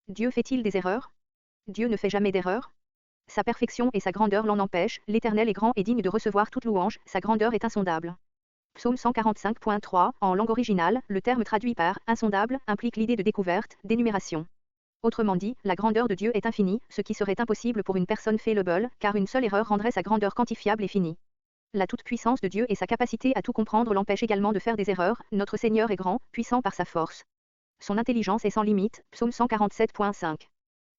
Dieu fait-il des erreurs? Dieu ne fait jamais d'erreurs. Sa perfection et sa grandeur l'en empêchent, l'Éternel est grand et digne de recevoir toute louange, sa grandeur est insondable. Psaume 145.3, en langue originale, le terme traduit par « insondable » implique l'idée de découverte, d'énumération. Autrement dit, la grandeur de Dieu est infinie, ce qui serait impossible pour une personne fallible, car une seule erreur rendrait sa grandeur quantifiable et finie. La toute-puissance de Dieu et sa capacité à tout comprendre l'empêchent également de faire des erreurs, notre Seigneur est grand, puissant par sa force. Son intelligence est sans limite, Psaume 147.5.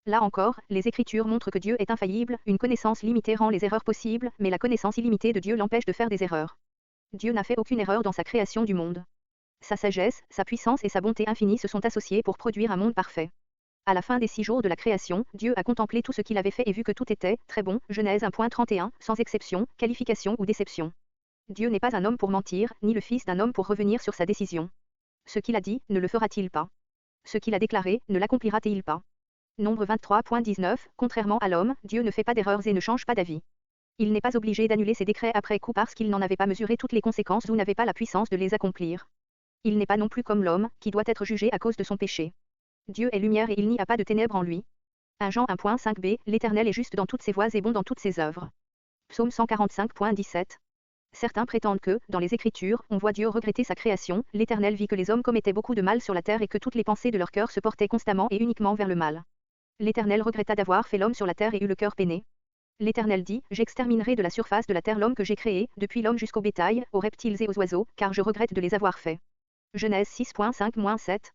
Là encore, les Écritures montrent que Dieu est infaillible, une connaissance limitée rend les erreurs possibles, mais la connaissance illimitée de Dieu l'empêche de faire des erreurs. Dieu n'a fait aucune erreur dans sa création du monde. Sa sagesse, sa puissance et sa bonté infinie se sont associées pour produire un monde parfait. À la fin des 6 jours de la création, Dieu a contemplé tout ce qu'il avait fait et vu que tout était très bon, Genèse 1.31, sans exception, qualification ou déception. Dieu n'est pas un homme pour mentir, ni le fils d'un homme pour revenir sur sa décision. Ce qu'il a dit, ne le fera-t-il pas? Ce qu'il a déclaré, ne l'accomplira-t-il pas? Nombre 23.19, contrairement à l'homme, Dieu ne fait pas d'erreurs et ne change pas d'avis. Il n'est pas obligé d'annuler ses décrets après coup parce qu'il n'en avait pas mesuré toutes les conséquences ou n'avait pas la puissance de les accomplir. Il n'est pas non plus comme l'homme, qui doit être jugé à cause de son péché. Dieu est lumière et il n'y a pas de ténèbres en lui. 1 Jean 1.5b, l'Éternel est juste dans toutes ses voies et bon dans toutes ses œuvres. Psaume 145.17. Certains prétendent que, dans les Écritures, on voit Dieu regretter sa création, l'Éternel vit que les hommes commettaient beaucoup de mal sur la terre et que toutes les pensées de leur cœur se portaient constamment et uniquement vers le mal. L'Éternel regretta d'avoir fait l'homme sur la terre et eut le cœur peiné. L'Éternel dit, j'exterminerai de la surface de la terre l'homme que j'ai créé, depuis l'homme jusqu'au bétail, aux reptiles et aux oiseaux, car je regrette de les avoir faits. Genèse 6.5-7.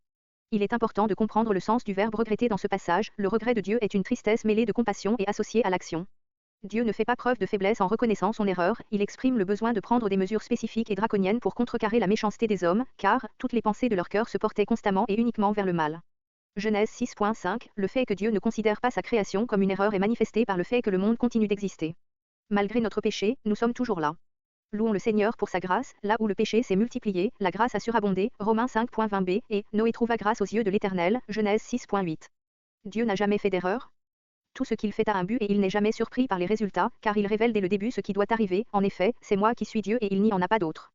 Il est important de comprendre le sens du verbe regretter dans ce passage, le regret de Dieu est une tristesse mêlée de compassion et associée à l'action. Dieu ne fait pas preuve de faiblesse en reconnaissant son erreur, il exprime le besoin de prendre des mesures spécifiques et draconiennes pour contrecarrer la méchanceté des hommes, car toutes les pensées de leur cœur se portaient constamment et uniquement vers le mal. Genèse 6.5, le fait que Dieu ne considère pas sa création comme une erreur est manifesté par le fait que le monde continue d'exister. Malgré notre péché, nous sommes toujours là. Louons le Seigneur pour sa grâce, là où le péché s'est multiplié, la grâce a surabondé, Romains 5.20b, et Noé trouva grâce aux yeux de l'Éternel, Genèse 6.8. Dieu n'a jamais fait d'erreur. Tout ce qu'il fait a un but et il n'est jamais surpris par les résultats, car il révèle dès le début ce qui doit arriver, en effet, c'est moi qui suis Dieu et il n'y en a pas d'autre.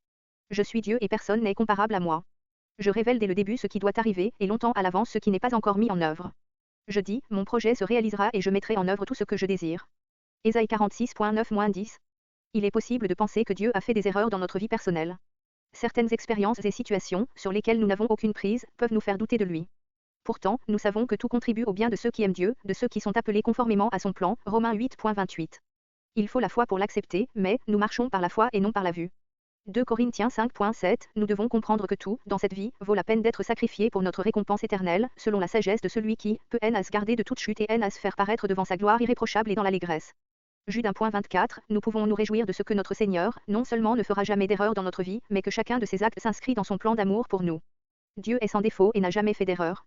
Je suis Dieu et personne n'est comparable à moi. Je révèle dès le début ce qui doit arriver, et longtemps à l'avance ce qui n'est pas encore mis en œuvre. Je dis, mon projet se réalisera et je mettrai en œuvre tout ce que je désire. Ésaïe 46.9-10. Il est possible de penser que Dieu a fait des erreurs dans notre vie personnelle. Certaines expériences et situations, sur lesquelles nous n'avons aucune prise, peuvent nous faire douter de lui. Pourtant, nous savons que tout contribue au bien de ceux qui aiment Dieu, de ceux qui sont appelés conformément à son plan, Romains 8.28. Il faut la foi pour l'accepter, mais, nous marchons par la foi et non par la vue. 2 Corinthiens 5.7, nous devons comprendre que tout, dans cette vie, vaut la peine d'être sacrifié pour notre récompense éternelle, selon la sagesse de celui qui, peut à se garder de toute chute et à se faire paraître devant sa gloire irréprochable et dans l'allégresse. Jude 1.24, nous pouvons nous réjouir de ce que notre Seigneur, non seulement ne fera jamais d'erreur dans notre vie, mais que chacun de ses actes s'inscrit dans son plan d'amour pour nous. Dieu est sans défaut et n'a jamais fait d'erreur.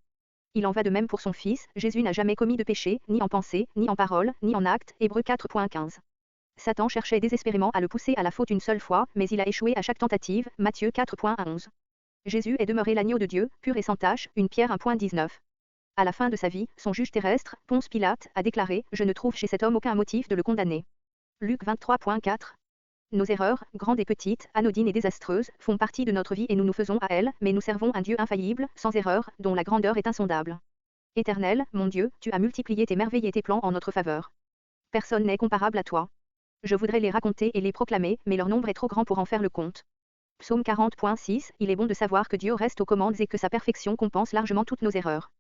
Il en va de même pour son Fils, Jésus n'a jamais commis de péché, ni en pensée, ni en parole, ni en acte, Hébreux 4.15. Satan cherchait désespérément à le pousser à la faute une seule fois, mais il a échoué à chaque tentative, Matthieu 4.11. Jésus est demeuré l'agneau de Dieu, pur et sans tache, 1 Pierre 1.19. À la fin de sa vie, son juge terrestre, Ponce Pilate, a déclaré « Je ne trouve chez cet homme aucun motif de le condamner ». Luc 23.4. Nos erreurs, grandes et petites, anodines et désastreuses, font partie de notre vie et nous nous faisons à elles, mais nous servons un Dieu infaillible, sans erreur, dont la grandeur est insondable. Éternel, mon Dieu, tu as multiplié tes merveilles et tes plans en notre faveur. Personne n'est comparable à toi. Je voudrais les raconter et les proclamer, mais leur nombre est trop grand pour en faire le compte. Psaume 40.6, il est bon de savoir que Dieu reste aux commandes et que sa perfection compense largement toutes nos erreurs.